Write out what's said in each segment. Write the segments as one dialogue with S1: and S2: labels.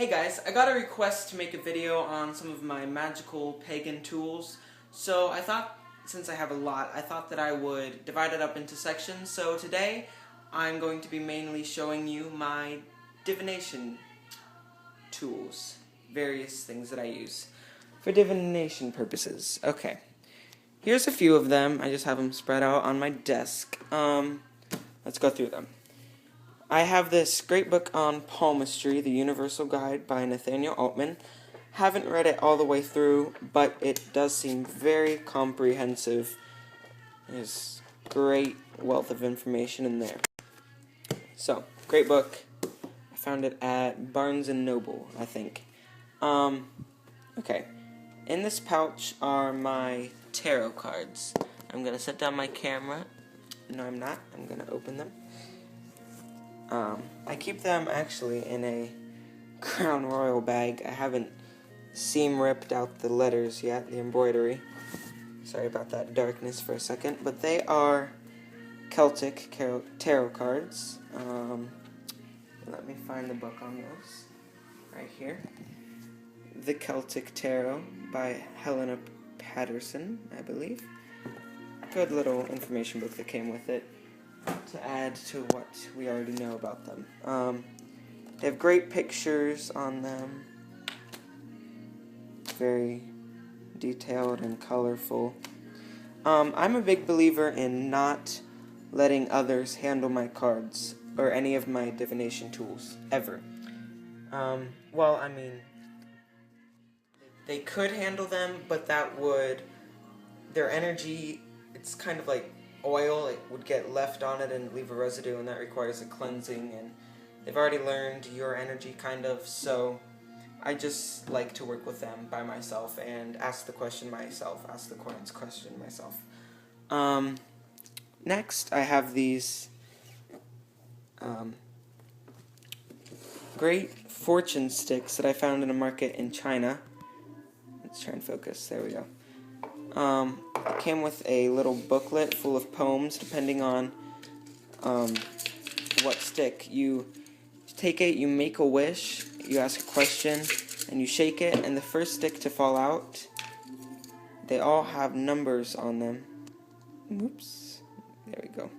S1: Hey guys, I got a request to make a video on some of my magical pagan tools, so I thought, since I have a lot, I thought that I would divide it up into sections. So today, I'm going to be mainly showing you my divination tools, various things that I use for divination purposes. Okay, here's a few of them. I just have them spread out on my desk. Let's go through them. I have this great book on palmistry, The Universal Guide by Nathaniel Altman. Haven't read it all the way through, but it does seem very comprehensive. There's great wealth of information in there. So, great book. I found it at Barnes & Noble, I think. Okay. In this pouch are my tarot cards. I'm going to set down my camera. No, I'm not. I'm going to open them. I keep them actually in a Crown Royal bag. I haven't seam ripped out the letters yet, the embroidery. Sorry about that darkness for a second, but they are Celtic tarot cards. Let me find the book on those. Right here. The Celtic Tarot by Helena Patterson, I believe. Good little information book that came with it to add to what we already know about them. They have great pictures on them, very detailed and colorful. I'm a big believer in not letting others handle my cards or any of my divination tools, ever. Well, I mean, they could handle them, but that would, their energy, it's kind of like oil, it would get left on it and leave a residue, and that requires a cleansing, and they've already learned your energy, kind of, so I just like to work with them by myself and ask the question myself, ask the client's question myself. Next, I have these great fortune sticks that I found in a market in China. Let's try and focus, there we go. It came with a little booklet full of poems, depending on what stick. You take it, you make a wish, you ask a question, and you shake it, and the first stick to fall out, they all have numbers on them. Oops, there we go.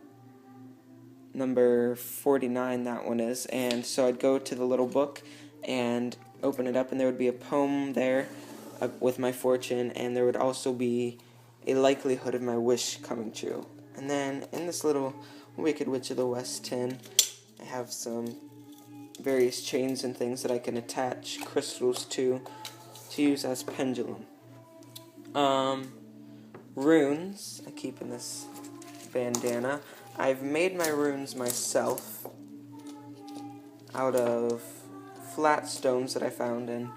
S1: Number 49, that one is. And so I'd go to the little book and open it up, and there would be a poem there with my fortune, and there would also be a likelihood of my wish coming true. And then in this little Wicked Witch of the West tin, I have some various chains and things that I can attach crystals to use as pendulum. Runes I keep in this bandana. I've made my runes myself out of flat stones that I found in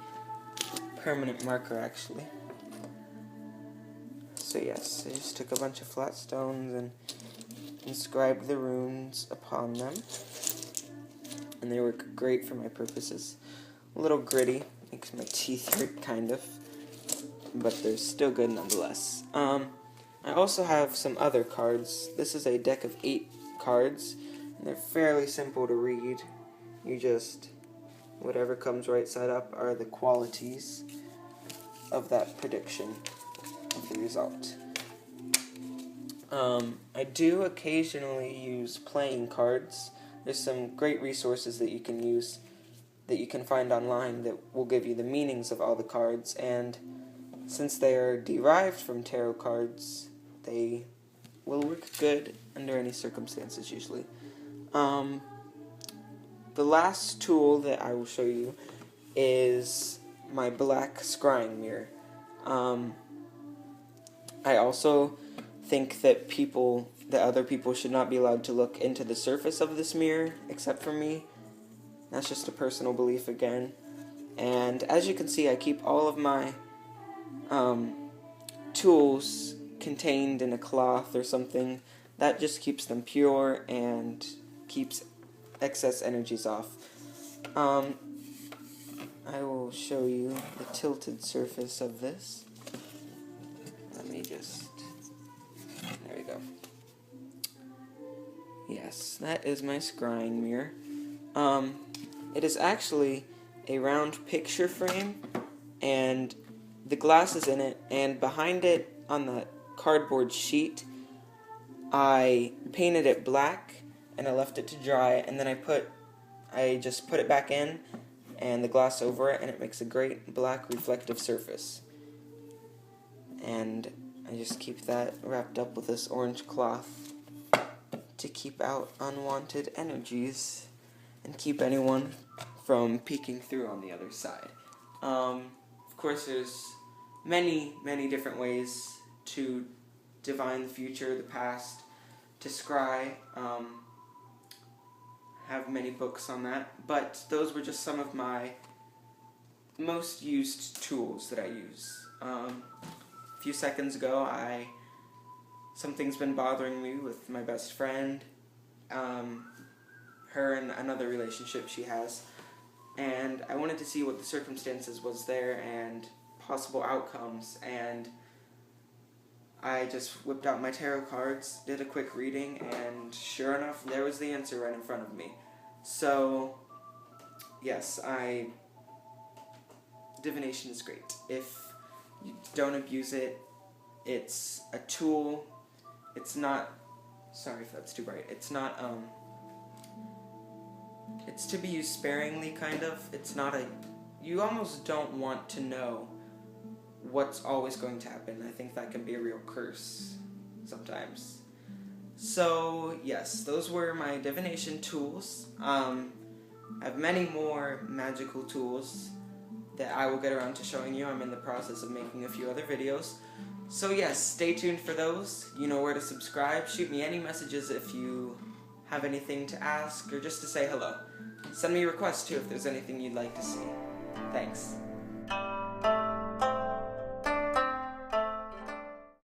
S1: permanent marker, actually. So yes, I just took a bunch of flat stones and inscribed the runes upon them, and they work great for my purposes. A little gritty, makes my teeth hurt, kind of, but they're still good nonetheless. I also have some other cards. This is a deck of 8 cards, and they're fairly simple to read. You just, whatever comes right side up are the qualities of that prediction of the result. I do occasionally use playing cards. There's some great resources that you can use, that you can find online, that will give you the meanings of all the cards, and since they are derived from tarot cards, they will work good under any circumstances, usually. The last tool that I will show you is my black scrying mirror. I also think that other people should not be allowed to look into the surface of this mirror, except for me. That's just a personal belief again. And as you can see, I keep all of my tools contained in a cloth or something. That just keeps them pure and keeps excess energies off. I will show you the tilted surface of this. Let me just, there we go. Yes, that is my scrying mirror. It is actually a round picture frame, and the glass is in it, and behind it on the cardboard sheet I painted it black and I left it to dry, and then I just put it back in and the glass over it, and it makes a great black reflective surface. And I just keep that wrapped up with this orange cloth to keep out unwanted energies and keep anyone from peeking through on the other side. Of course, there's many different ways to divine the future, the past, to scry. Have many books on that, but those were just some of my most used tools that I use. A few seconds ago, something's been bothering me with my best friend, her and another relationship she has, and I wanted to see what the circumstances was there and possible outcomes, and I just whipped out my tarot cards, did a quick reading, and sure enough, there was the answer right in front of me. So, yes, divination is great. If you don't abuse it, it's a tool. It's not, sorry if that's too bright, it's not, it's to be used sparingly, kind of. It's not you almost don't want to know what's always going to happen. I think that can be a real curse sometimes. So, yes, those were my divination tools. I have many more magical tools that I will get around to showing you. I'm in the process of making a few other videos. So, yes, stay tuned for those. You know where to subscribe. Shoot me any messages if you have anything to ask or just to say hello. Send me requests, too, if there's anything you'd like to see. Thanks.